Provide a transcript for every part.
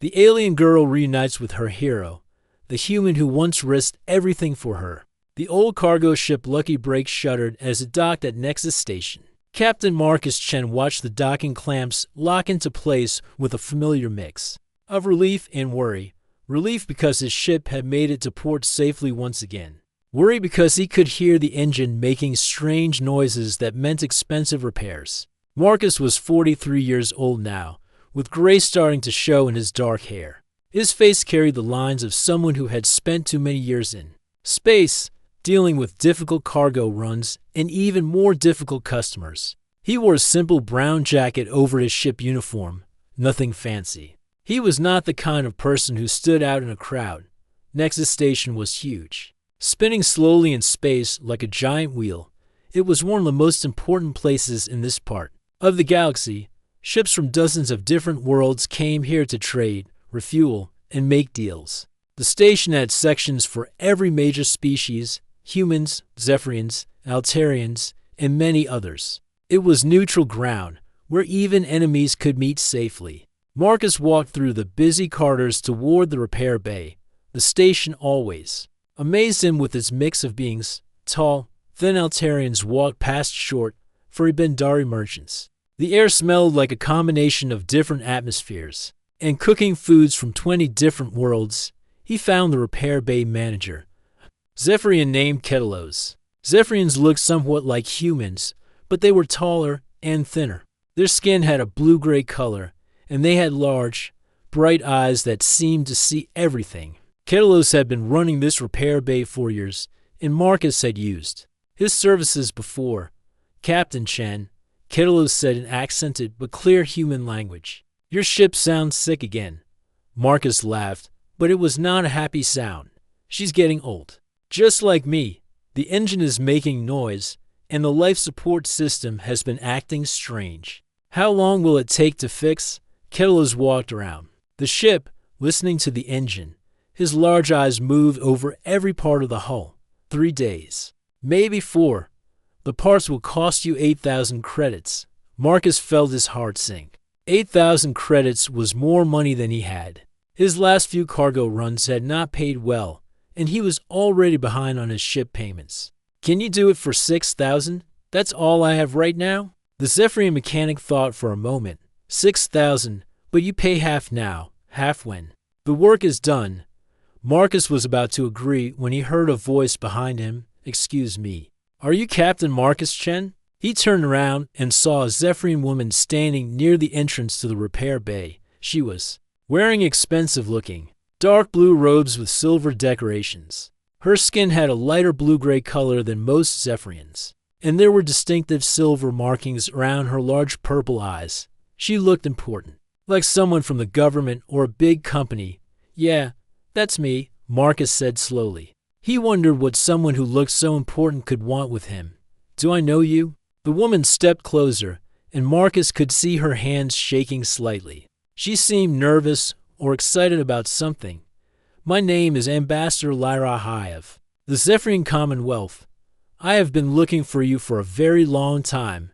The alien girl reunites with her hero, the human who once risked everything for her. The old cargo ship Lucky Break shuddered as it docked at Nexus Station. Captain Marcus Chen watched the docking clamps lock into place with a familiar mix of relief and worry. Relief because his ship had made it to port safely once again. Worry because he could hear the engine making strange noises that meant expensive repairs. Marcus was 43 years old now, with gray starting to show in his dark hair. His face carried the lines of someone who had spent too many years in space, dealing with difficult cargo runs and even more difficult customers. He wore a simple brown jacket over his ship uniform, nothing fancy. He was not the kind of person who stood out in a crowd. Nexus Station was huge, spinning slowly in space like a giant wheel. It was one of the most important places in this part of the galaxy. Ships from dozens of different worlds came here to trade, refuel, and make deals. The station had sections for every major species: humans, Zephyrians, Altarians, and many others. It was neutral ground, where even enemies could meet safely. Marcus walked through the busy corridors toward the repair bay. The station always amazed him with its mix of beings. Tall, thin Altarians walked past short, furry Bendari merchants. The air smelled like a combination of different atmospheres and cooking foods from 20 different worlds. He found the repair bay manager, Zephyrian named Ketelos. Zephyrians looked somewhat like humans, but they were taller and thinner. Their skin had a blue-gray color, and they had large, bright eyes that seemed to see everything. Ketelos had been running this repair bay for years, and Marcus had used his services before. Captain Chen, Ketelos said in accented but clear human language. Your ship sounds sick again. Marcus laughed, but it was not a happy sound. She's getting old. Just like me. The engine is making noise, and the life support system has been acting strange. How long will it take to fix? Ketelos walked around the ship, listening to the engine. His large eyes moved over every part of the hull. 3 days. Maybe 4. The parts will cost you 8,000 credits. Marcus felt his heart sink. 8,000 credits was more money than he had. His last few cargo runs had not paid well, and he was already behind on his ship payments. Can you do it for 6,000? That's all I have right now? The Zephyrian mechanic thought for a moment. 6,000, but you pay half now, half when the work is done. Marcus was about to agree when he heard a voice behind him. Excuse me. Are you Captain Marcus Chen? He turned around and saw a Zephyrian woman standing near the entrance to the repair bay. She was wearing expensive-looking, dark blue robes with silver decorations. Her skin had a lighter blue-gray color than most Zephyrians, and there were distinctive silver markings around her large purple eyes. She looked important, like someone from the government or a big company. Yeah, that's me, Marcus said slowly. He wondered what someone who looked so important could want with him. Do I know you? The woman stepped closer, and Marcus could see her hands shaking slightly. She seemed nervous or excited about something. My name is Ambassador Lyra Hayev, the Zephyrian Commonwealth. I have been looking for you for a very long time.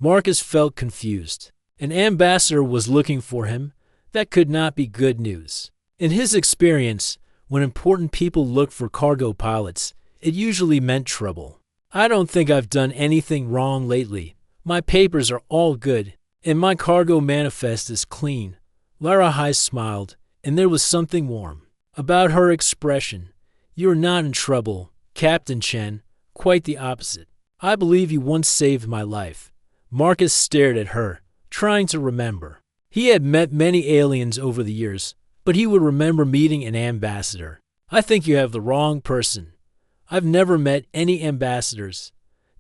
Marcus felt confused. An ambassador was looking for him. That could not be good news. In his experience, when important people looked for cargo pilots, it usually meant trouble. I don't think I've done anything wrong lately. My papers are all good, and my cargo manifest is clean. Lyra Hai smiled, and there was something warm about her expression. You are not in trouble, Captain Chen. Quite the opposite. I believe you once saved my life. Marcus stared at her, trying to remember. He had met many aliens over the years, but he would remember meeting an ambassador. I think you have the wrong person. I've never met any ambassadors.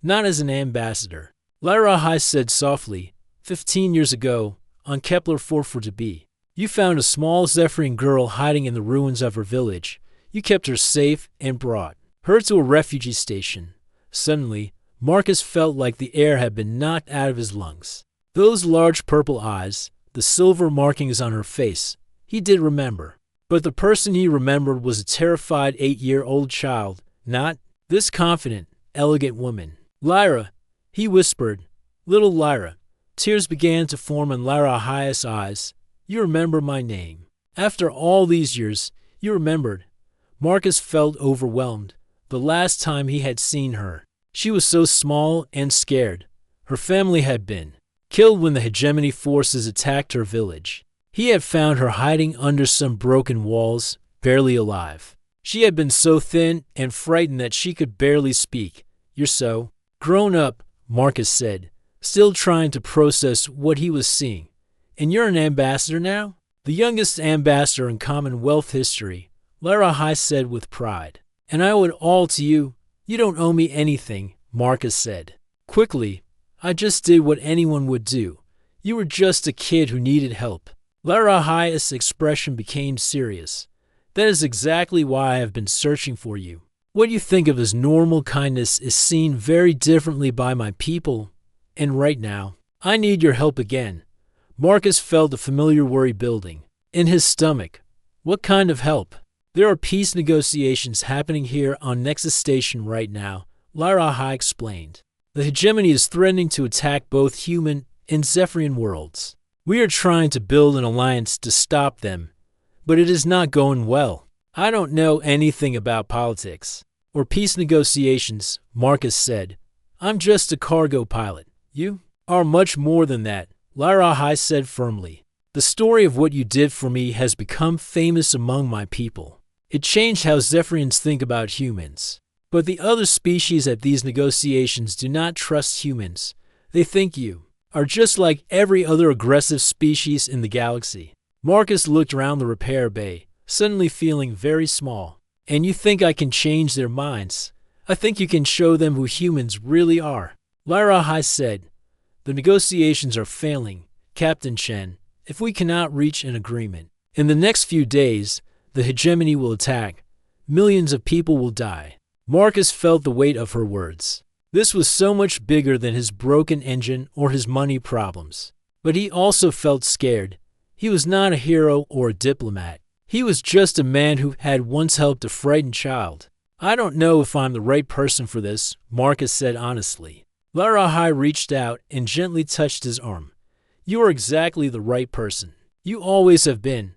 Not as an ambassador. Lyra Hai said softly, 15 years ago, on Kepler 440b, you found a small Zephyrian girl hiding in the ruins of her village. You kept her safe and brought her to a refugee station. Suddenly, Marcus felt like the air had been knocked out of his lungs. Those large purple eyes, the silver markings on her face, he did remember. But the person he remembered was a terrified 8-year-old child, not this confident, elegant woman. Lyra, he whispered. Little Lyra. Tears began to form in Lyra Hayes' eyes. You remember my name. After all these years, you remembered. Marcus felt overwhelmed. The last time he had seen her, she was so small and scared. Her family had been killed when the hegemony forces attacked her village. He had found her hiding under some broken walls, barely alive. She had been so thin and frightened that she could barely speak. "You're so grown up," Marcus said, still trying to process what he was seeing. "And you're an ambassador now?" "The youngest ambassador in Commonwealth history," Lara Hai said with pride. "And I owe it all to you." "You don't owe me anything," Marcus said quickly. "I just did what anyone would do. You were just a kid who needed help." Lara Hai's expression became serious. "That is exactly why I have been searching for you. What you think of as normal kindness is seen very differently by my people, and right now, I need your help again." Marcus felt a familiar worry building in his stomach. "What kind of help?" "There are peace negotiations happening here on Nexus Station right now," Lara Hai explained. "The hegemony is threatening to attack both human and Zephyrian worlds. We are trying to build an alliance to stop them, but it is not going well." "I don't know anything about politics or peace negotiations," Marcus said. "I'm just a cargo pilot." "You are much more than that," Lara Hai said firmly. "The story of what you did for me has become famous among my people. It changed how Zephyrians think about humans. But the other species at these negotiations do not trust humans. They think you are just like every other aggressive species in the galaxy." Marcus looked around the repair bay, suddenly feeling very small. "And you think I can change their minds? I think you can show them who humans really are." Lara Hai said, "The negotiations are failing, Captain Chen, if we cannot reach an agreement. In the next few days, the hegemony will attack. Millions of people will die." Marcus felt the weight of her words. This was so much bigger than his broken engine or his money problems. But he also felt scared. He was not a hero or a diplomat. He was just a man who had once helped a frightened child. "I don't know if I'm the right person for this," Marcus said honestly. Lara Hai reached out and gently touched his arm. "You are exactly the right person. You always have been."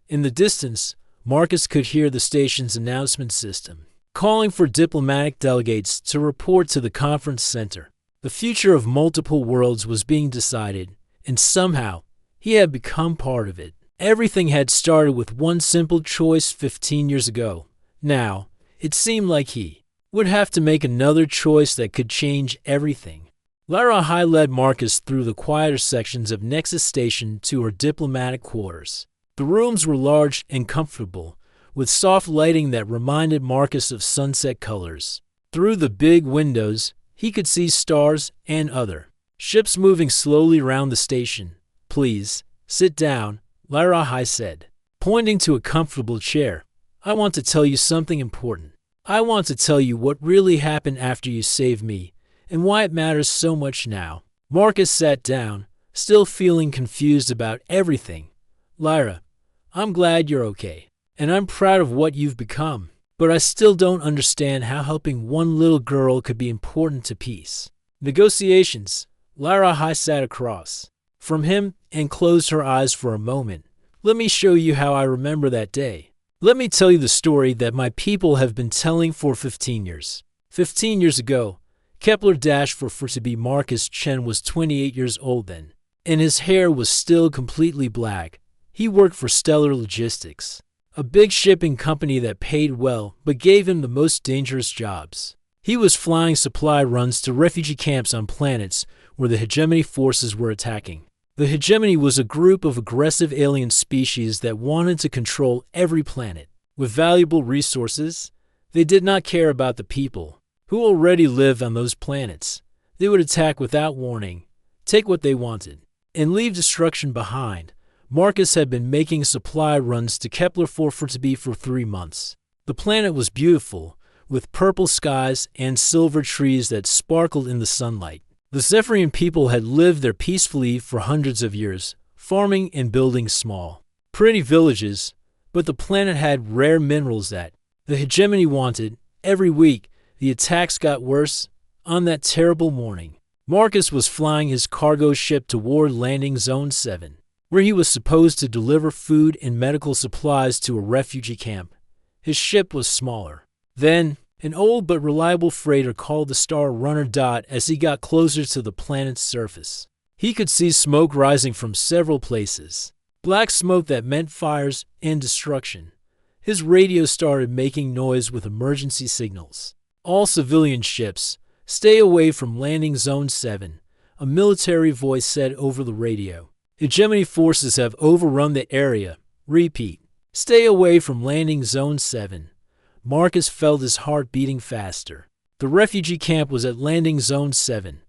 In the distance, Marcus could hear the station's announcement system, calling for diplomatic delegates to report to the conference center. The future of multiple worlds was being decided, and somehow, he had become part of it. Everything had started with one simple choice 15 years ago. Now, it seemed like he would have to make another choice that could change everything. Lara Hai led Marcus through the quieter sections of Nexus Station to her diplomatic quarters. The rooms were large and comfortable, with soft lighting that reminded Marcus of sunset colors. Through the big windows, he could see stars and other ships moving slowly around the station. "Please, sit down," Lara Hai said, pointing to a comfortable chair. "I want to tell you something important. I want to tell you what really happened after you saved me, and why it matters so much now." Marcus sat down, still feeling confused about everything. "Lyra, I'm glad you're okay, and I'm proud of what you've become, but I still don't understand how helping one little girl could be important to peace." "Negotiations." Lara Hai sat across from him and closed her eyes for a moment. "Let me show you how I remember that day. Let me tell you the story that my people have been telling for 15 years. 15 years ago, Kepler-4 Marcus Chen was 28 years old then, and his hair was still completely black. He worked for Stellar Logistics, a big shipping company that paid well but gave him the most dangerous jobs. He was flying supply runs to refugee camps on planets where the hegemony forces were attacking. The hegemony was a group of aggressive alien species that wanted to control every planet. With valuable resources, they did not care about the people who already lived on those planets. They would attack without warning, take what they wanted, and leave destruction behind. Marcus had been making supply runs to Kepler-4 for 3 months. The planet was beautiful, with purple skies and silver trees that sparkled in the sunlight. The Zephyrian people had lived there peacefully for hundreds of years, farming and building small, pretty villages, but the planet had rare minerals that the hegemony wanted. Every week, the attacks got worse. On that terrible morning, Marcus was flying his cargo ship toward landing Zone 7. where he was supposed to deliver food and medical supplies to a refugee camp. His ship was smaller. Then, an old but reliable freighter called the Star Runner as he got closer to the planet's surface. He could see smoke rising from several places. Black smoke that meant fires and destruction. His radio started making noise with emergency signals. All civilian ships, stay away from landing zone 7, a military voice said over the radio. Hegemony forces have overrun the area. Repeat, stay away from landing zone 7. Marcus felt his heart beating faster. The refugee camp was at landing zone 7.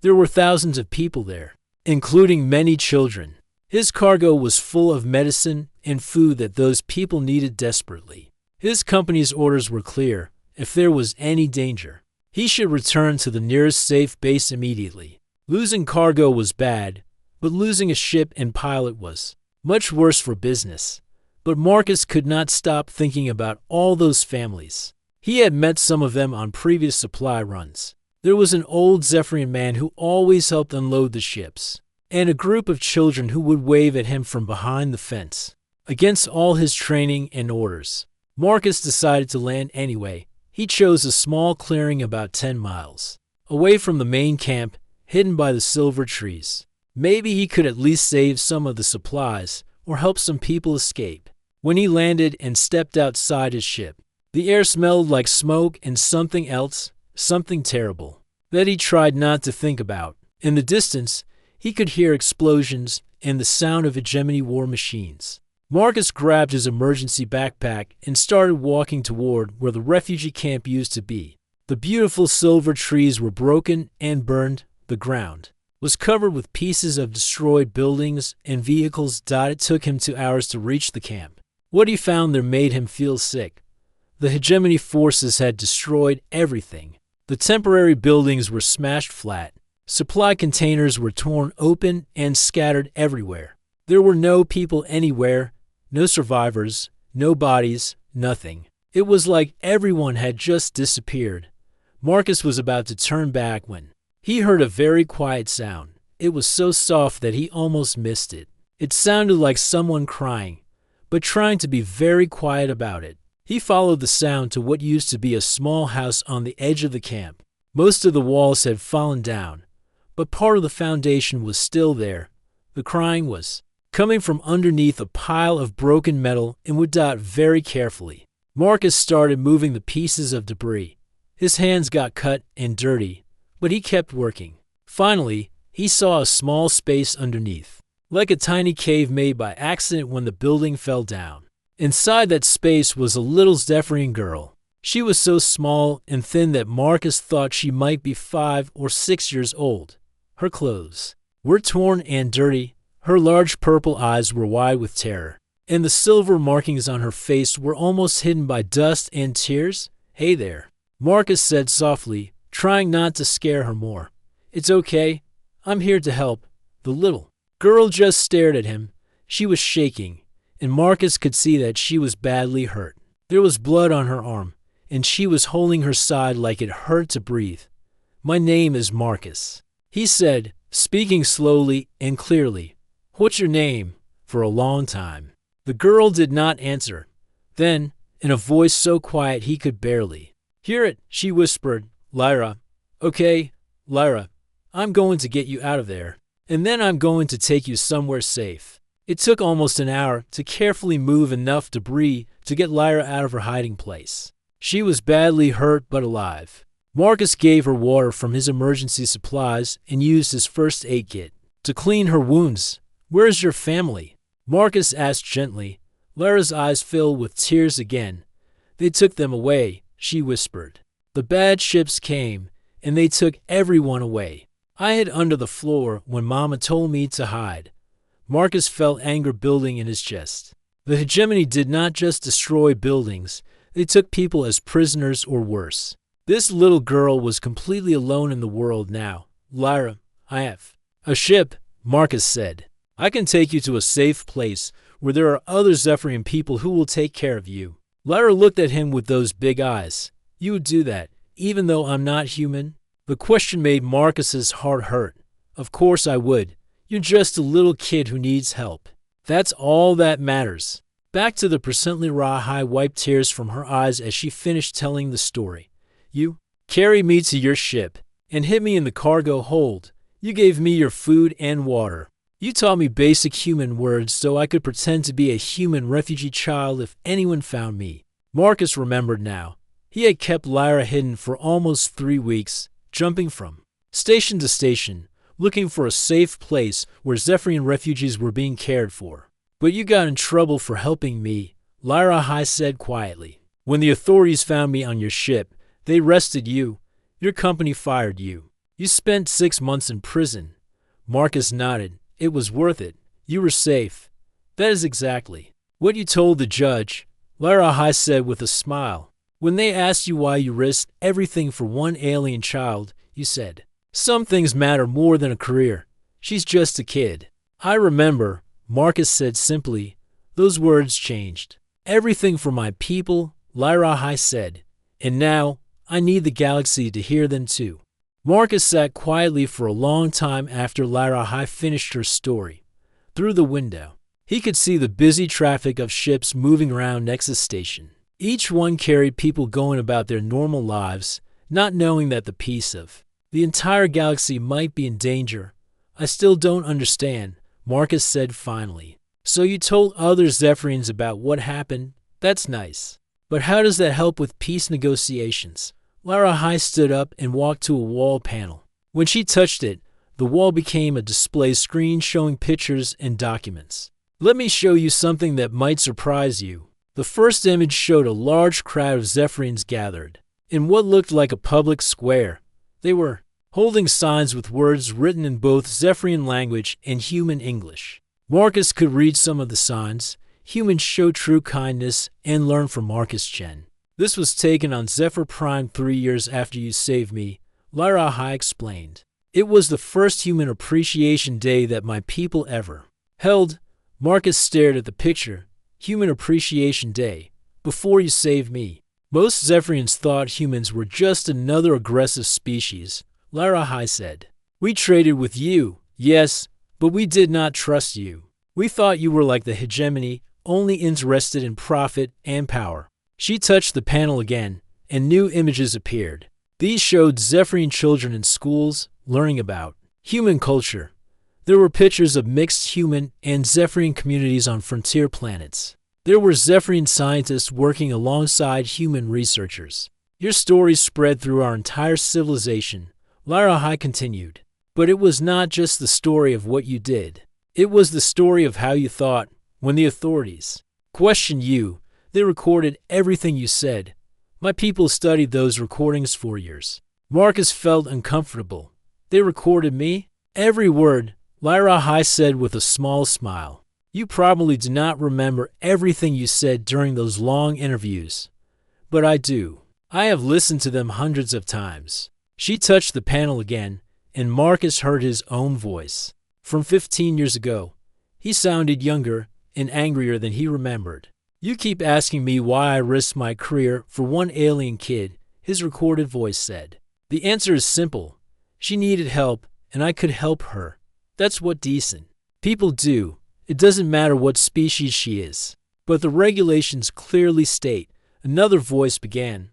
There were thousands of people there, including many children. His cargo was full of medicine and food that those people needed desperately. His company's orders were clear. If there was any danger, he should return to the nearest safe base immediately. Losing cargo was bad, but losing a ship and pilot was much worse for business. But Marcus could not stop thinking about all those families. He had met some of them on previous supply runs. There was an old Zephyrian man who always helped unload the ships, and a group of children who would wave at him from behind the fence. Against all his training and orders, Marcus decided to land anyway. He chose a small clearing about 10 miles away from the main camp, hidden by the silver trees. Maybe he could at least save some of the supplies or help some people escape. When he landed and stepped outside his ship, the air smelled like smoke and something else, something terrible, that he tried not to think about. In the distance, he could hear explosions and the sound of hegemony war machines. Marcus grabbed his emergency backpack and started walking toward where the refugee camp used to be. The beautiful silver trees were broken and burned. The ground was covered with pieces of destroyed buildings and vehicles. It took him 2 hours to reach the camp. What he found there made him feel sick. The hegemony forces had destroyed everything. The temporary buildings were smashed flat. Supply containers were torn open and scattered everywhere. There were no people anywhere, no survivors, no bodies, nothing. It was like everyone had just disappeared. Marcus was about to turn back when he heard a very quiet sound. It was so soft that he almost missed it. It sounded like someone crying, but trying to be very quiet about it. He followed the sound to what used to be a small house on the edge of the camp. Most of the walls had fallen down, but part of the foundation was still there. The crying was coming from underneath a pile of broken metal and would dot very carefully. Marcus started moving the pieces of debris. His hands got cut and dirty, but he kept working. Finally, he saw a small space underneath, like a tiny cave made by accident when the building fell down. Inside that space was a little Zephyrian girl. She was so small and thin that Marcus thought she might be 5 or 6 years old. Her clothes were torn and dirty. Her large purple eyes were wide with terror, and the silver markings on her face were almost hidden by dust and tears. "Hey there," Marcus said softly, trying not to scare her more. "It's okay. I'm here to help." The little girl just stared at him. She was shaking, and Marcus could see that she was badly hurt. There was blood on her arm, and she was holding her side like it hurt to breathe. "My name is Marcus," he said, speaking slowly and clearly. "What's your name?" For a long time, the girl did not answer. Then, in a voice so quiet he could barely hear it, she whispered, "Lyra." "Okay, Lyra, I'm going to get you out of there, and then I'm going to take you somewhere safe." It took almost an hour to carefully move enough debris to get Lyra out of her hiding place. She was badly hurt but alive. Marcus gave her water from his emergency supplies and used his first aid kit to clean her wounds. "Where's your family?" Marcus asked gently. Lyra's eyes filled with tears again. "They took them away," she whispered. "The bad ships came, and they took everyone away. I hid under the floor when Mama told me to hide." Marcus felt anger building in his chest. The hegemony did not just destroy buildings, they took people as prisoners or worse. This little girl was completely alone in the world now. "Lyra, I have a ship," Marcus said. "I can take you to a safe place where there are other Zephyrian people who will take care of you." Lyra looked at him with those big eyes. "You would do that, even though I'm not human?" The question made Marcus's heart hurt. "Of course I would. You're just a little kid who needs help. That's all that matters. Back to the present. Lyra wiped tears from her eyes as she finished telling the story. You carried me to your ship and hid me in the cargo hold. You gave me your food and water. You taught me basic human words so I could pretend to be a human refugee child if anyone found me. Marcus remembered now. He had kept Lyra hidden for almost 3 weeks, jumping from station to station, looking for a safe place where Zephyrian refugees were being cared for. But you got in trouble for helping me, Lyra said quietly. When the authorities found me on your ship, they arrested you. Your company fired you. You spent 6 months in prison. Marcus nodded. It was worth it. You were safe. That is exactly what you told the judge, Lyra said with a smile. When they asked you why you risked everything for one alien child, you said, some things matter more than a career. She's just a kid. I remember, Marcus said simply. Those words changed everything for my people, Lyra said. And now, I need the galaxy to hear them too. Marcus sat quietly for a long time after Lyra finished her story. Through the window, he could see the busy traffic of ships moving around Nexus Station. Each one carried people going about their normal lives, not knowing that the peace of the entire galaxy might be in danger. I still don't understand, Marcus said finally. So you told other Zephyrians about what happened? That's nice. But how does that help with peace negotiations? Lyra stood up and walked to a wall panel. When she touched it, the wall became a display screen showing pictures and documents. Let me show you something that might surprise you. The first image showed a large crowd of Zephyrians gathered in what looked like a public square. They were holding signs with words written in both Zephyrian language and human English. Marcus could read some of the signs. Humans show true kindness and learn from Marcus Chen. This was taken on Zephyr Prime 3 years after you saved me, Lyra explained. It was the first Human Appreciation Day that my people ever held. Marcus stared at the picture. Human Appreciation Day. Before you saved me. Most Zephyrians thought humans were just another aggressive species, Lyra said. We traded with you, yes, but we did not trust you. We thought you were like the hegemony, only interested in profit and power. She touched the panel again, and new images appeared. These showed Zephyrian children in schools learning about human culture. There were pictures of mixed human and Zephyrian communities on frontier planets. There were Zephyrian scientists working alongside human researchers. Your story spread through our entire civilization, Lyra continued. But it was not just the story of what you did. It was the story of how you thought. When the authorities questioned you, they recorded everything you said. My people studied those recordings for years. Marcus felt uncomfortable. They recorded me? Every word, Lyra said with a small smile. You probably do not remember everything you said during those long interviews. But I do. I have listened to them hundreds of times. She touched the panel again, and Marcus heard his own voice. From 15 years ago, he sounded younger and angrier than he remembered. You keep asking me why I risked my career for one alien kid, his recorded voice said. The answer is simple. She needed help, and I could help her. That's what decent people do. It doesn't matter what species she is. But the regulations clearly state, another voice began.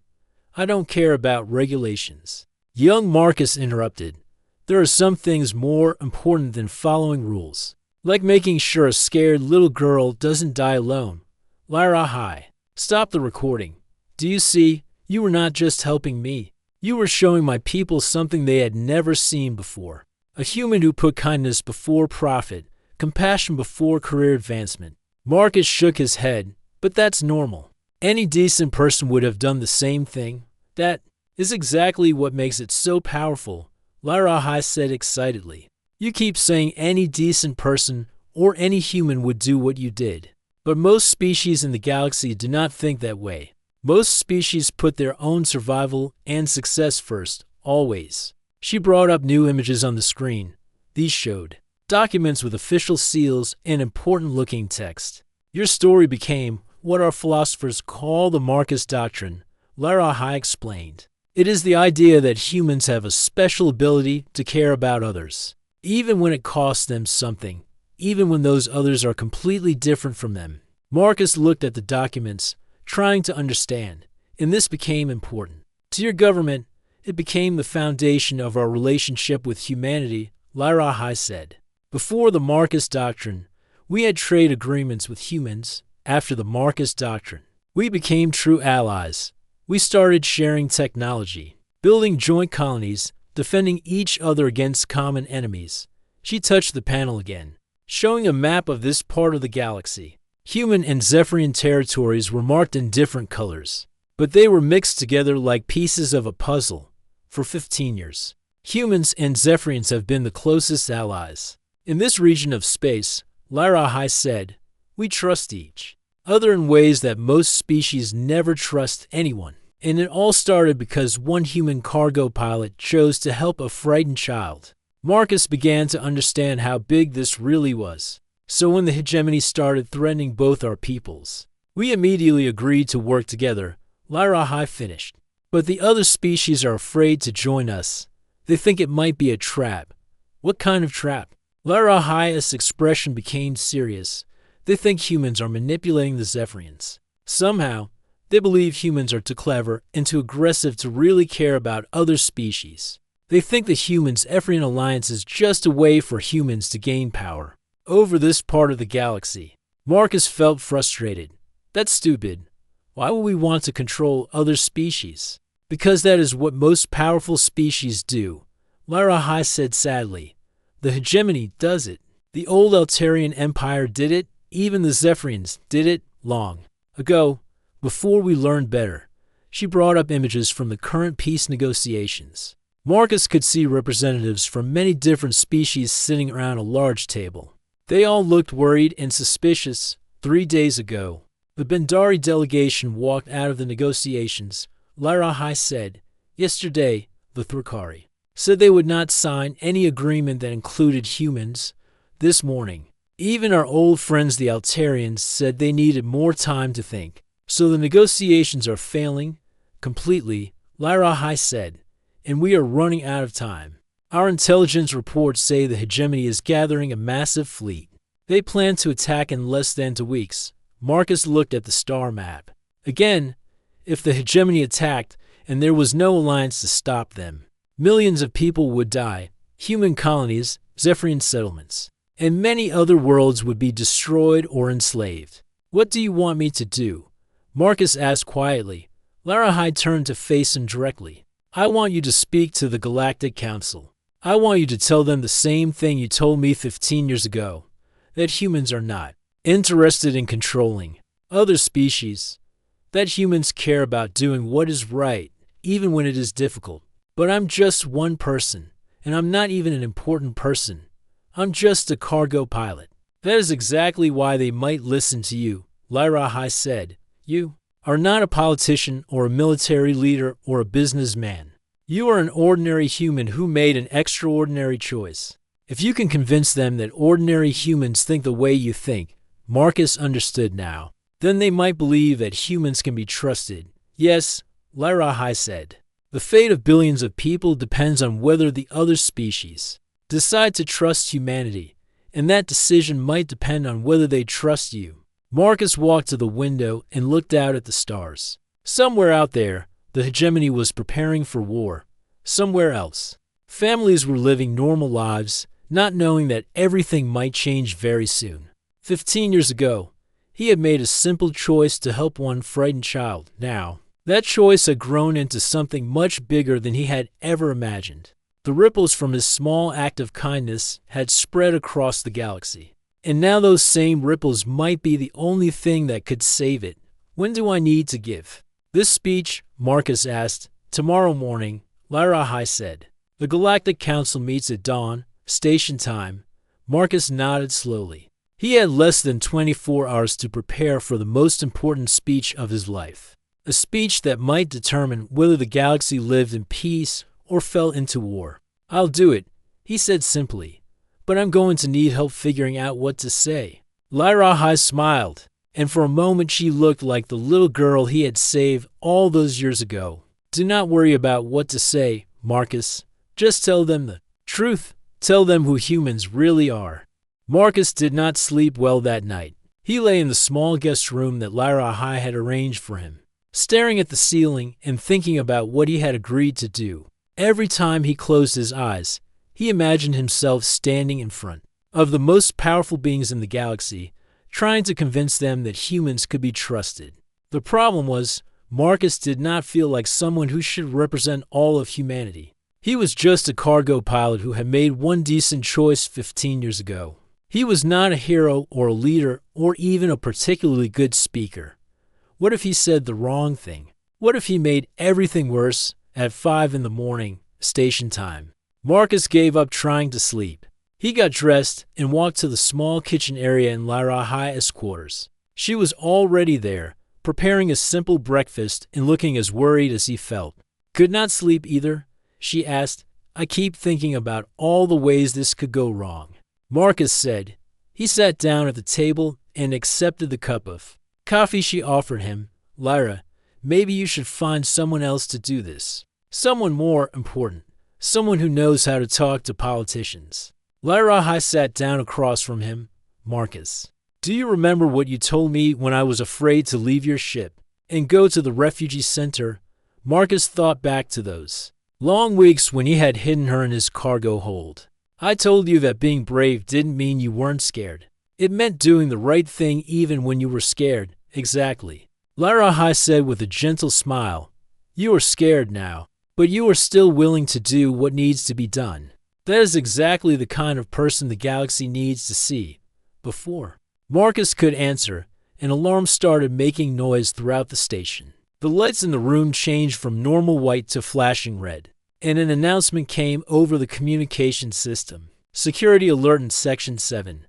I don't care about regulations. Young Marcus interrupted. There are some things more important than following rules, like making sure a scared little girl doesn't die alone. Lyra stop the recording. Do you see? You were not just helping me. You were showing my people something they had never seen before. A human who put kindness before profit, compassion before career advancement. Marcus shook his head, but that's normal. Any decent person would have done the same thing. That is exactly what makes it so powerful, Lyra said excitedly. You keep saying any decent person or any human would do what you did. But most species in the galaxy do not think that way. Most species put their own survival and success first, always. She brought up new images on the screen. These showed documents with official seals and important-looking text. Your story became what our philosophers call the Marcus Doctrine, Lyra explained. It is the idea that humans have a special ability to care about others. even when it costs them something, even when those others are completely different from them. Marcus looked at the documents, trying to understand, and this became important. To your government, it became the foundation of our relationship with humanity, Sci-Fi said. Before the Marcus Doctrine, we had trade agreements with humans. After the Marcus Doctrine, we became true allies. We started sharing technology, building joint colonies, defending each other against common enemies. She touched the panel again, showing a map of this part of the galaxy. Human and Zephyrian territories were marked in different colors, but they were mixed together like pieces of a puzzle. For 15 years, humans and Zephyrians have been the closest allies. In this region of space, Sci-Fi said, we trust each other in ways that most species never trust anyone. And it all started because one human cargo pilot chose to help a frightened child. Marcus began to understand how big this really was. So when the hegemony started threatening both our peoples, we immediately agreed to work together. Sci-Fi finished. But the other species are afraid to join us. They think it might be a trap. What kind of trap? Sci-Fi's expression became serious. They think humans are manipulating the Zephyrians. Somehow, they believe humans are too clever and too aggressive to really care about other species. They think the Humans-Zephyrian alliance is just a way for humans to gain power over this part of the galaxy. Marcus felt frustrated. That's stupid. Why would we want to control other species? Because that is what most powerful species do. Sci-Fi said sadly. The hegemony does it. The old Altarian Empire did it. Even the Zephyrians did it long ago, before we learned better. She brought up images from the current peace negotiations. Marcus could see representatives from many different species sitting around a large table. They all looked worried and suspicious. 3 days ago, the Bendari delegation walked out of the negotiations. Sci-Fi said, yesterday, the Thrakari said they would not sign any agreement that included humans. This morning, even our old friends the Altarians said they needed more time to think. So the negotiations are failing completely, Sci-Fi said, and we are running out of time. Our intelligence reports say the hegemony is gathering a massive fleet. They plan to attack in less than 2 weeks. Marcus looked at the star map. Again, if the hegemony attacked and there was no alliance to stop them, millions of people would die, human colonies, Zephyrian settlements, and many other worlds would be destroyed or enslaved. What do you want me to do? Marcus asked quietly. Sci-Fi turned to face him directly. I want you to speak to the Galactic Council. I want you to tell them the same thing you told me 15 years ago, that humans are not interested in controlling other species, that humans care about doing what is right, even when it is difficult. But I'm just one person, and I'm not even an important person. I'm just a cargo pilot. That is exactly why they might listen to you, Sci-Fi said. You are not a politician or a military leader or a businessman. You are an ordinary human who made an extraordinary choice. If you can convince them that ordinary humans think the way you think, Marcus understood now, then they might believe that humans can be trusted. Yes, Sci-Fi said. The fate of billions of people depends on whether the other species decide to trust humanity, and that decision might depend on whether they trust you. Marcus walked to the window and looked out at the stars. Somewhere out there, the hegemony was preparing for war. Somewhere else, families were living normal lives, not knowing that everything might change very soon. 15 years ago, he had made a simple choice to help one frightened child. Now, that choice had grown into something much bigger than he had ever imagined. The ripples from his small act of kindness had spread across the galaxy. And now those same ripples might be the only thing that could save it. When do I need to give this speech? Marcus asked. Tomorrow morning, Sci-Fi said. The Galactic Council meets at dawn, station time. Marcus nodded slowly. He had less than 24 hours to prepare for the most important speech of his life. A speech that might determine whether the galaxy lived in peace or fell into war. I'll do it, he said simply, but I'm going to need help figuring out what to say. Sci-Fi smiled, and for a moment she looked like the little girl he had saved all those years ago. Do not worry about what to say, Marcus. Just tell them the truth. Tell them who humans really are. Marcus did not sleep well that night. He lay in the small guest room that Lyra High had arranged for him, staring at the ceiling and thinking about what he had agreed to do. Every time he closed his eyes, he imagined himself standing in front of the most powerful beings in the galaxy, trying to convince them that humans could be trusted. The problem was, Marcus did not feel like someone who should represent all of humanity. He was just a cargo pilot who had made one decent choice 15 years ago. He was not a hero or a leader or even a particularly good speaker. What if he said the wrong thing? What if he made everything worse at 5 a.m, station time? Marcus gave up trying to sleep. He got dressed and walked to the small kitchen area in Lyra High's quarters. She was already there, preparing a simple breakfast and looking as worried as he felt. Could not sleep either? She asked. I keep thinking about all the ways this could go wrong. Marcus said. He sat down at the table and accepted the cup of coffee she offered him. Lyra, maybe you should find someone else to do this. Someone more important. Someone who knows how to talk to politicians. Lyra High sat down across from him. Marcus, do you remember what you told me when I was afraid to leave your ship and go to the refugee center? Marcus thought back to those long weeks when he had hidden her in his cargo hold. I told you that being brave didn't mean you weren't scared. It meant doing the right thing even when you were scared. Exactly. Lyra High said with a gentle smile. You are scared now, but you are still willing to do what needs to be done. That is exactly the kind of person the galaxy needs to see. Before Marcus could answer, an alarm started making noise throughout the station. The lights in the room changed from normal white to flashing red, and an announcement came over the communication system. Security alert in Section 7.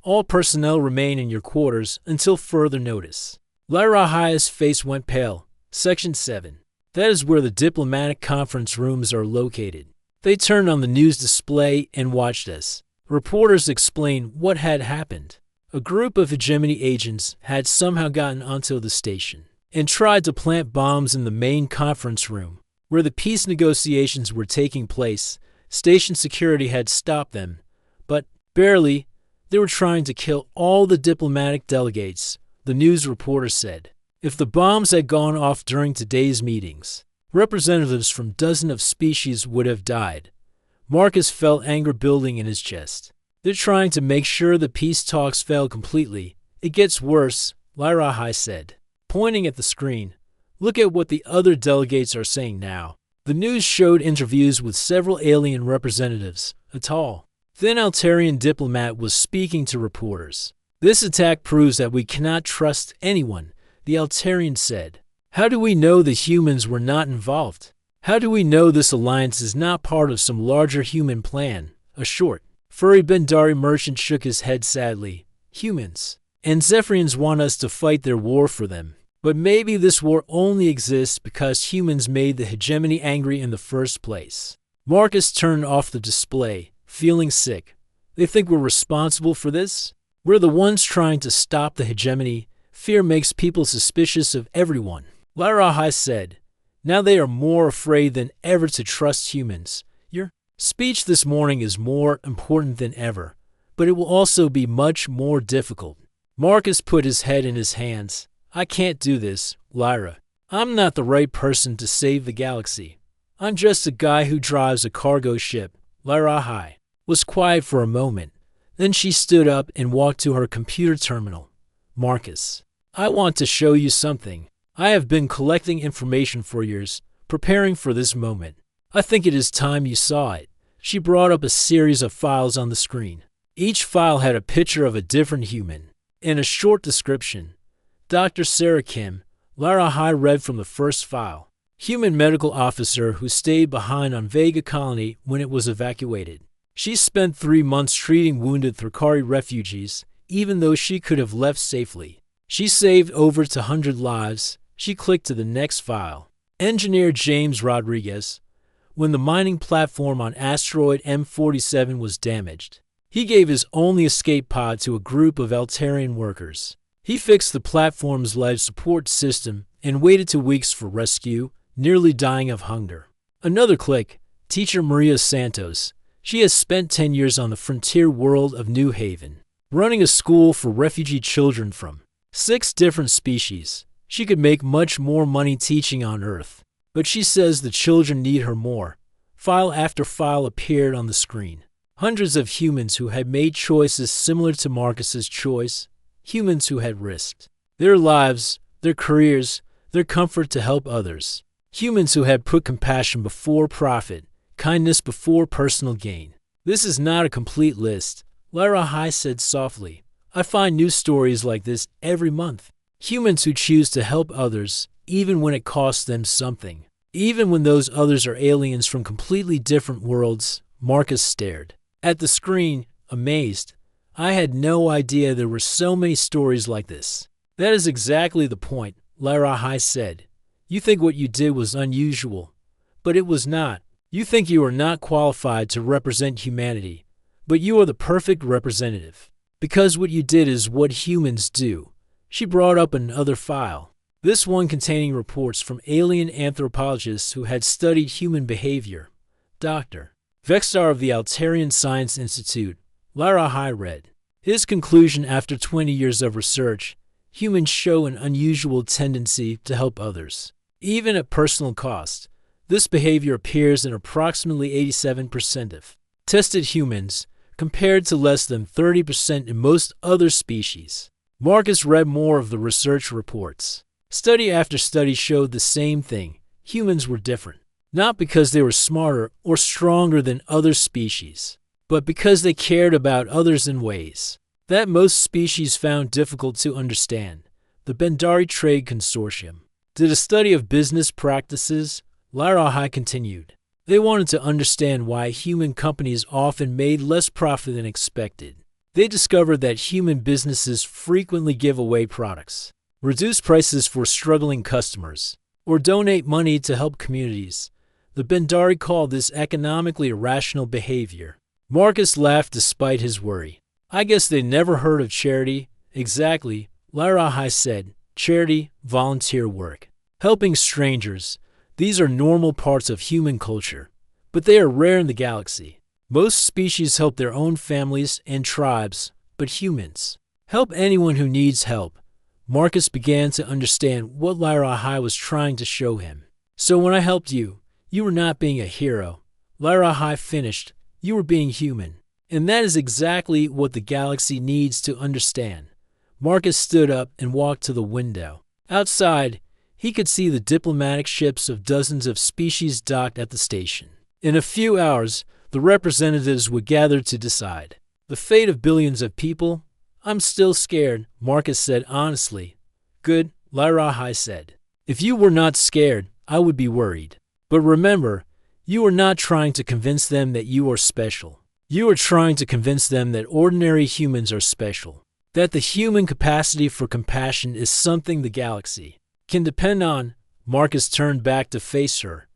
All personnel remain in your quarters until further notice. Lyra High's face went pale. Section 7. That is where the diplomatic conference rooms are located. They turned on the news display and watched us. Reporters explained what had happened. A group of hegemony agents had somehow gotten onto the station and tried to plant bombs in the main conference room where the peace negotiations were taking place. Station security had stopped them, but barely. They were trying to kill all the diplomatic delegates, the news reporter said. If the bombs had gone off during today's meetings, representatives from dozens of species would have died. Marcus felt anger building in his chest. They're trying to make sure the peace talks fail completely. It gets worse, Lyra High said, pointing at the screen. Look at what the other delegates are saying now. The news showed interviews with several alien representatives. A tall, thin Altarian diplomat was speaking to reporters. This attack proves that we cannot trust anyone, the Altarian said. How do we know the humans were not involved? How do we know this alliance is not part of some larger human plan? A short, furry Bendari merchant shook his head sadly. Humans and Zephyrians want us to fight their war for them. But maybe this war only exists because humans made the hegemony angry in the first place. Marcus turned off the display, feeling sick. They think we're responsible for this? We're the ones trying to stop the hegemony. Fear makes people suspicious of everyone. Lyra High said, now they are more afraid than ever to trust humans. Your speech this morning is more important than ever, but it will also be much more difficult. Marcus put his head in his hands. I can't do this, Lyra. I'm not the right person to save the galaxy. I'm just a guy who drives a cargo ship. Lyra High was quiet for a moment. Then she stood up and walked to her computer terminal. Marcus, I want to show you something. I have been collecting information for years, preparing for this moment. I think it is time you saw it. She brought up a series of files on the screen. Each file had a picture of a different human and a short description. Dr. Sarah Kim, Lyra High read from the first file. Human medical officer who stayed behind on Vega Colony when it was evacuated. She spent 3 months treating wounded Thrakari refugees, even though she could have left safely. She saved over 100 lives. She clicked to the next file. Engineer James Rodriguez, when the mining platform on asteroid M47 was damaged, he gave his only escape pod to a group of Altarian workers. He fixed the platform's life support system and waited 2 weeks for rescue, nearly dying of hunger. Another click, teacher Maria Santos. She has spent 10 years on the frontier world of New Haven, running a school for refugee children from 6 different species. She could make much more money teaching on Earth, but she says the children need her more. File after file appeared on the screen. Hundreds of humans who had made choices similar to Marcus's choice, humans who had risked their lives, their careers, their comfort to help others, humans who had put compassion before profit, kindness before personal gain. This is not a complete list, Lyra High said softly. I find new stories like this every month. Humans who choose to help others, even when it costs them something. Even when those others are aliens from completely different worlds. Marcus stared at the screen, amazed. I had no idea there were so many stories like this. That is exactly the point, Lyra High said. You think what you did was unusual, but it was not. You think you are not qualified to represent humanity, but you are the perfect representative. Because what you did is what humans do. She brought up another file. This one containing reports from alien anthropologists who had studied human behavior. Dr. Vextar of the Altarian Science Institute, Lyra High read. His conclusion after 20 years of research, humans show an unusual tendency to help others, even at personal cost. This behavior appears in approximately 87% of tested humans, compared to less than 30% in most other species. Marcus read more of the research reports. Study after study showed the same thing. Humans were different, not because they were smarter or stronger than other species, but because they cared about others in ways that most species found difficult to understand. The Bendari Trade Consortium did a study of business practices. Lyra High continued. They wanted to understand why human companies often made less profit than expected. They discovered that human businesses frequently give away products, reduce prices for struggling customers, or donate money to help communities. The Bendari called this economically irrational behavior. Marcus laughed despite his worry. I guess they never heard of charity. Exactly, Lyra High said. Charity, volunteer work, helping strangers. These are normal parts of human culture, but they are rare in the galaxy. Most species help their own families and tribes, but humans help anyone who needs help. Marcus began to understand what Lyra High was trying to show him. So when I helped you, you were not being a hero. Lyra High finished. You were being human. And that is exactly what the galaxy needs to understand. Marcus stood up and walked to the window. Outside, he could see the diplomatic ships of dozens of species docked at the station. In a few hours, the representatives would gather to decide the fate of billions of people. I'm still scared, Marcus said honestly. Good, Lyra High said. If you were not scared, I would be worried. But remember, you are not trying to convince them that you are special. You are trying to convince them that ordinary humans are special. That the human capacity for compassion is something the galaxy can depend on. Marcus turned back to face her.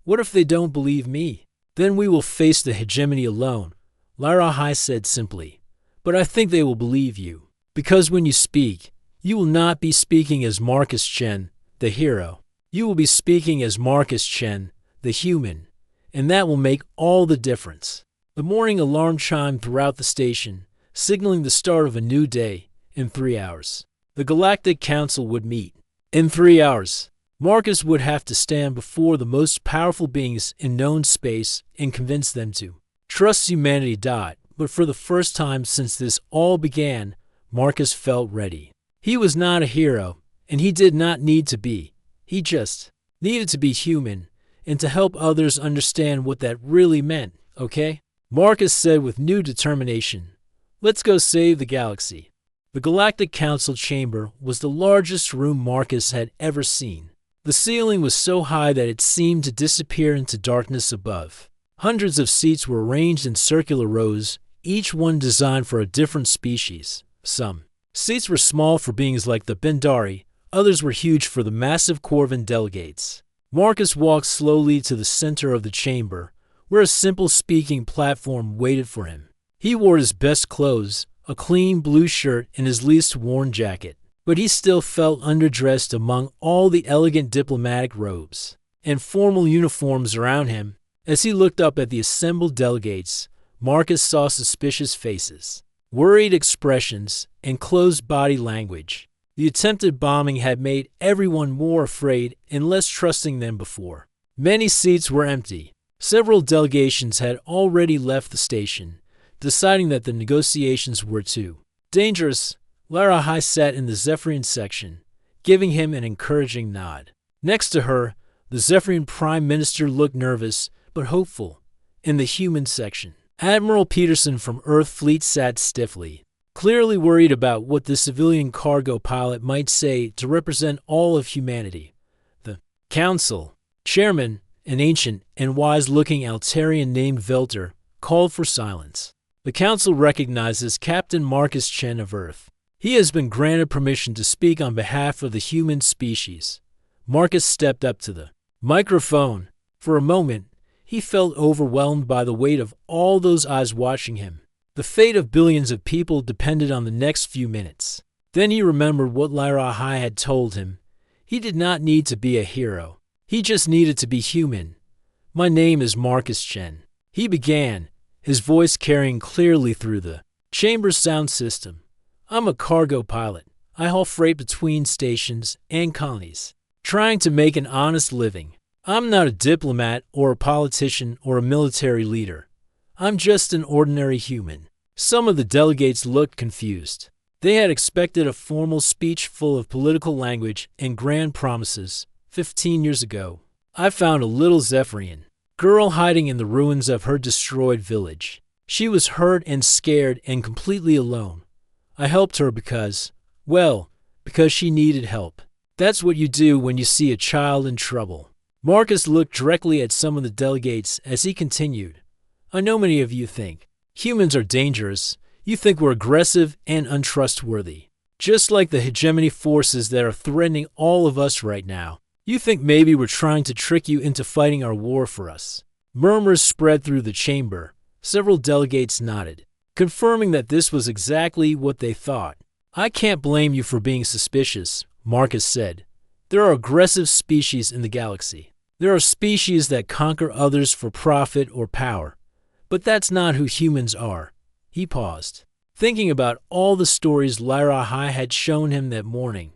What if they don't believe me? Then we will face the hegemony alone, Lyra High said simply. But I think they will believe you. Because when you speak, you will not be speaking as Marcus Chen, the hero. You will be speaking as Marcus Chen, the human. And that will make all the difference. The morning alarm chimed throughout the station, signaling the start of a new day. In 3 hours, the Galactic Council would meet. In 3 hours, Marcus would have to stand before the most powerful beings in known space and convince them to trust humanity. But for the first time since this all began, Marcus felt ready. He was not a hero, and he did not need to be. He just needed to be human and to help others understand what that really meant, okay? Marcus said with new determination, let's go save the galaxy. The Galactic Council chamber was the largest room Marcus had ever seen. The ceiling was so high that it seemed to disappear into darkness above. Hundreds of seats were arranged in circular rows, each one designed for a different species. Some seats were small for beings like the Bendari, others were huge for the massive Corvan delegates. Marcus walked slowly to the center of the chamber, where a simple speaking platform waited for him. He wore his best clothes, a clean blue shirt and his least worn jacket, but he still felt underdressed among all the elegant diplomatic robes and formal uniforms around him. As he looked up at the assembled delegates, Marcus saw suspicious faces, worried expressions, and closed body language. The attempted bombing had made everyone more afraid and less trusting than before. Many seats were empty. Several delegations had already left the station, deciding that the negotiations were too dangerous. Larahai sat in the Zephyrian section, giving him an encouraging nod. Next to her, the Zephyrian Prime Minister looked nervous but hopeful. In the human section, Admiral Peterson from Earth Fleet sat stiffly, clearly worried about what the civilian cargo pilot might say to represent all of humanity. The Council Chairman, an ancient and wise-looking Altarian named Velter, called for silence. The Council recognizes Captain Marcus Chen of Earth. He has been granted permission to speak on behalf of the human species. Marcus stepped up to the microphone. For a moment, he felt overwhelmed by the weight of all those eyes watching him. The fate of billions of people depended on the next few minutes. Then he remembered what Larahai had told him. He did not need to be a hero. He just needed to be human. "My name is Marcus Chen," he began, his voice carrying clearly through the chamber's sound system. "I'm a cargo pilot. I haul freight between stations and colonies, trying to make an honest living. I'm not a diplomat or a politician or a military leader. I'm just an ordinary human." Some of the delegates looked confused. They had expected a formal speech full of political language and grand promises. 15 years ago, I found a little Zephyrian girl hiding in the ruins of her destroyed village. She was hurt and scared and completely alone. I helped her because she needed help. That's what you do when you see a child in trouble. Marcus looked directly at some of the delegates as he continued. "I know many of you think humans are dangerous. You think we're aggressive and untrustworthy, just like the hegemony forces that are threatening all of us right now. You think maybe we're trying to trick you into fighting our war for us." Murmurs spread through the chamber. Several delegates nodded, confirming that this was exactly what they thought. "I can't blame you for being suspicious," Marcus said. "There are aggressive species in the galaxy. There are species that conquer others for profit or power. But that's not who humans are." He paused, thinking about all the stories Larahai had shown him that morning.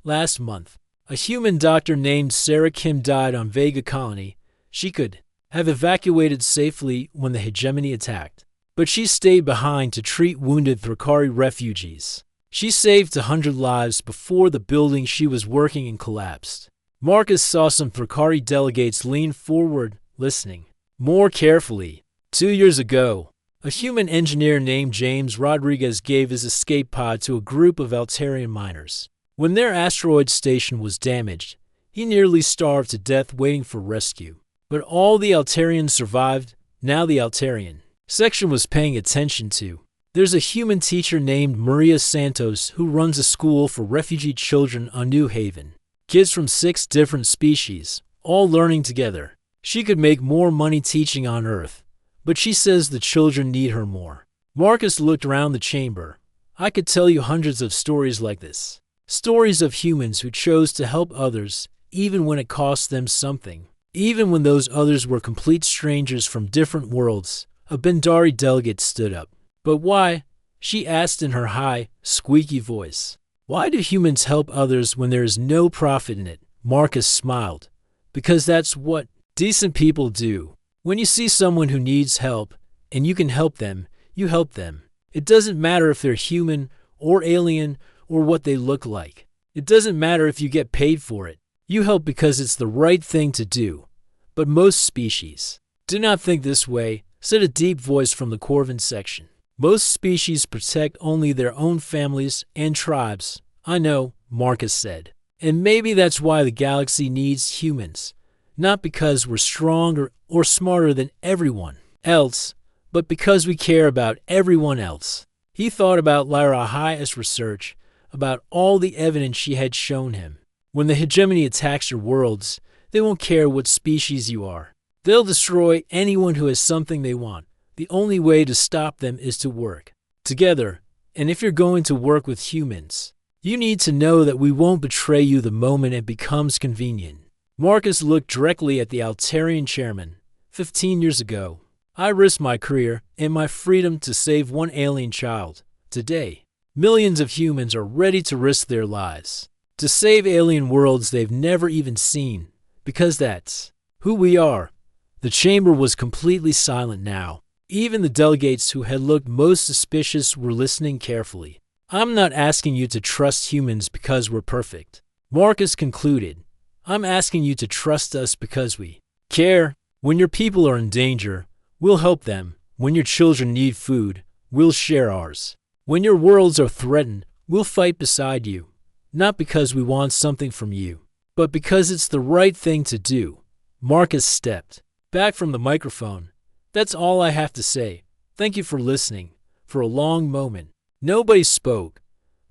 Last month, a human doctor named Sarah Kim died on Vega Colony. She could have evacuated safely when the hegemony attacked, but she stayed behind to treat wounded Thrakari refugees. She saved 100 lives before the building she was working in collapsed. Marcus saw some Thrakari delegates lean forward, listening more carefully. 2 years ago, a human engineer named James Rodriguez gave his escape pod to a group of Altarian miners. When their asteroid station was damaged, he nearly starved to death waiting for rescue. But all the Altarians survived. Now the Altarian section was paying attention to. There's a human teacher named Maria Santos who runs a school for refugee children on New Haven. Kids from 6 different species, all learning together. She could make more money teaching on Earth, but she says the children need her more. Marcus looked around the chamber. "I could tell you hundreds of stories like this. Stories of humans who chose to help others, even when it cost them something. Even when those others were complete strangers from different worlds." A Bendari delegate stood up. "But why?" she asked in her high, squeaky voice. "Why do humans help others when there is no profit in it?" Marcus smiled. "Because that's what decent people do. When you see someone who needs help, and you can help them, you help them. It doesn't matter if they're human or alien or what they look like. It doesn't matter if you get paid for it. You help because it's the right thing to do. But most species do not think this way," said a deep voice from the Corvin section. "Most species protect only their own families and tribes." "I know," Marcus said. "And maybe that's why the galaxy needs humans. Not because we're stronger or smarter than everyone else, but because we care about everyone else." He thought about Larahai's research, about all the evidence she had shown him. When the hegemony attacks your worlds, they won't care what species you are. They'll destroy anyone who has something they want. The only way to stop them is to work together. And if you're going to work with humans, you need to know that we won't betray you the moment it becomes convenient. Marcus looked directly at the Altarian chairman. 15 years ago, I risked my career and my freedom to save one alien child. Today, millions of humans are ready to risk their lives to save alien worlds they've never even seen, because that's who we are." The chamber was completely silent now. Even the delegates who had looked most suspicious were listening carefully. "I'm not asking you to trust humans because we're perfect," Marcus concluded. "I'm asking you to trust us because we care. When your people are in danger, we'll help them. When your children need food, we'll share ours. When your worlds are threatened, we'll fight beside you. Not because we want something from you, but because it's the right thing to do." Marcus stepped back from the microphone. "That's all I have to say. Thank you for listening." For a long moment, nobody spoke.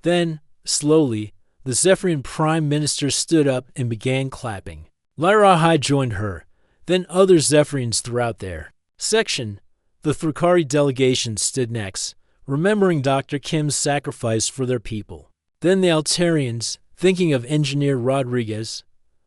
Then, slowly, the Zephyrian Prime Minister stood up and began clapping. Lyra joined her, then other Zephyrians throughout their section. The Thrakari delegation stood next, remembering Dr. Kim's sacrifice for their people. Then the Altarians, thinking of Engineer Rodriguez.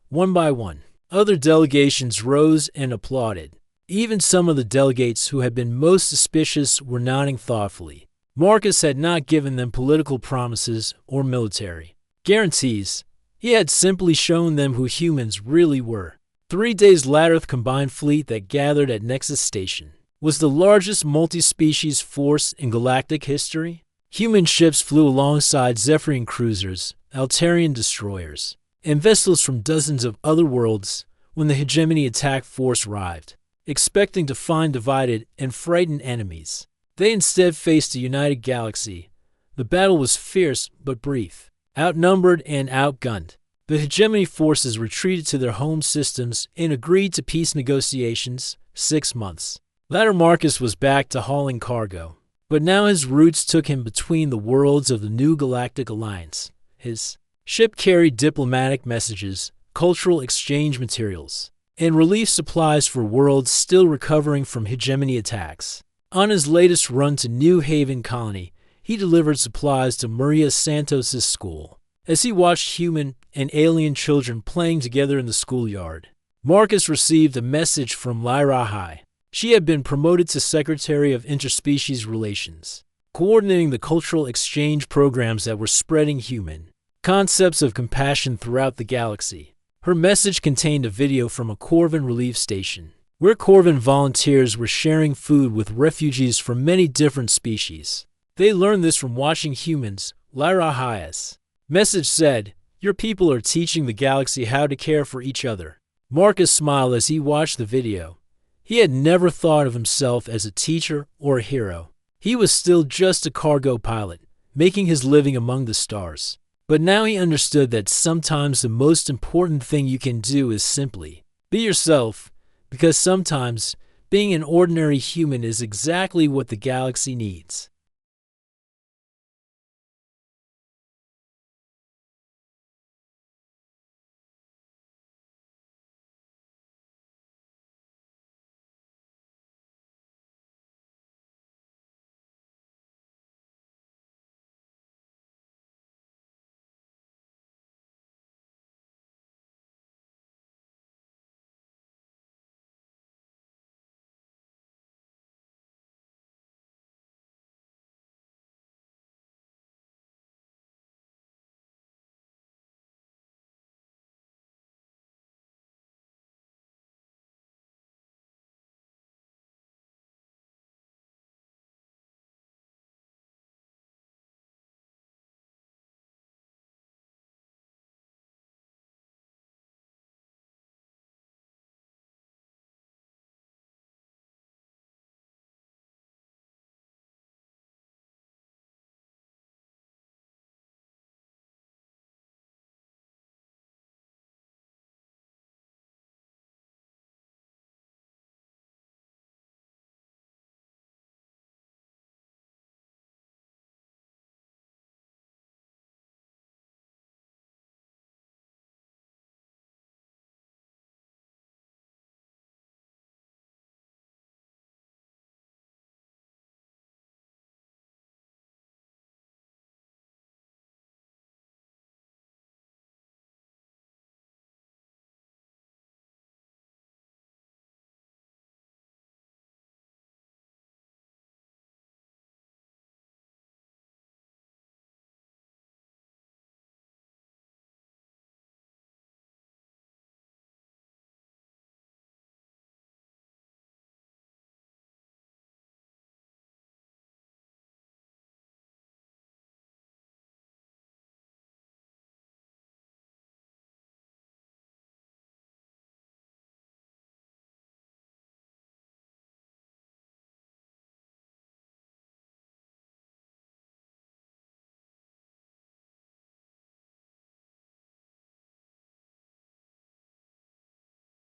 One by one, other delegations rose and applauded. Even some of the delegates who had been most suspicious were nodding thoughtfully. Marcus had not given them political promises or military guarantees. He had simply shown them who humans really were. 3 days later, the combined fleet that gathered at Nexus Station was the largest multi-species force in galactic history. Human ships flew alongside Zephyrian cruisers, Altarian destroyers, and vessels from dozens of other worlds when the hegemony attack force arrived, expecting to find divided and frightened enemies. They instead faced a united galaxy. The battle was fierce but brief. Outnumbered and outgunned, the hegemony forces retreated to their home systems and agreed to peace negotiations. 6 months later, Marcus was back to hauling cargo. But now his routes took him between the worlds of the new Galactic Alliance. His ship carried diplomatic messages, cultural exchange materials, and relief supplies for worlds still recovering from hegemony attacks. On his latest run to New Haven Colony, he delivered supplies to Maria Santos' school. As he watched human and alien children playing together in the schoolyard, Marcus received a message from Lyra. She had been promoted to Secretary of Interspecies Relations, coordinating the cultural exchange programs that were spreading human concepts of compassion throughout the galaxy. Her message contained a video from a Corvin relief station, where Corvin volunteers were sharing food with refugees from many different species. They learned this from watching humans. Lyra's message said, "Your people are teaching the galaxy how to care for each other." Marcus smiled as he watched the video. He had never thought of himself as a teacher or a hero. He was still just a cargo pilot, making his living among the stars. But now he understood that sometimes the most important thing you can do is simply be yourself, because sometimes being an ordinary human is exactly what the galaxy needs.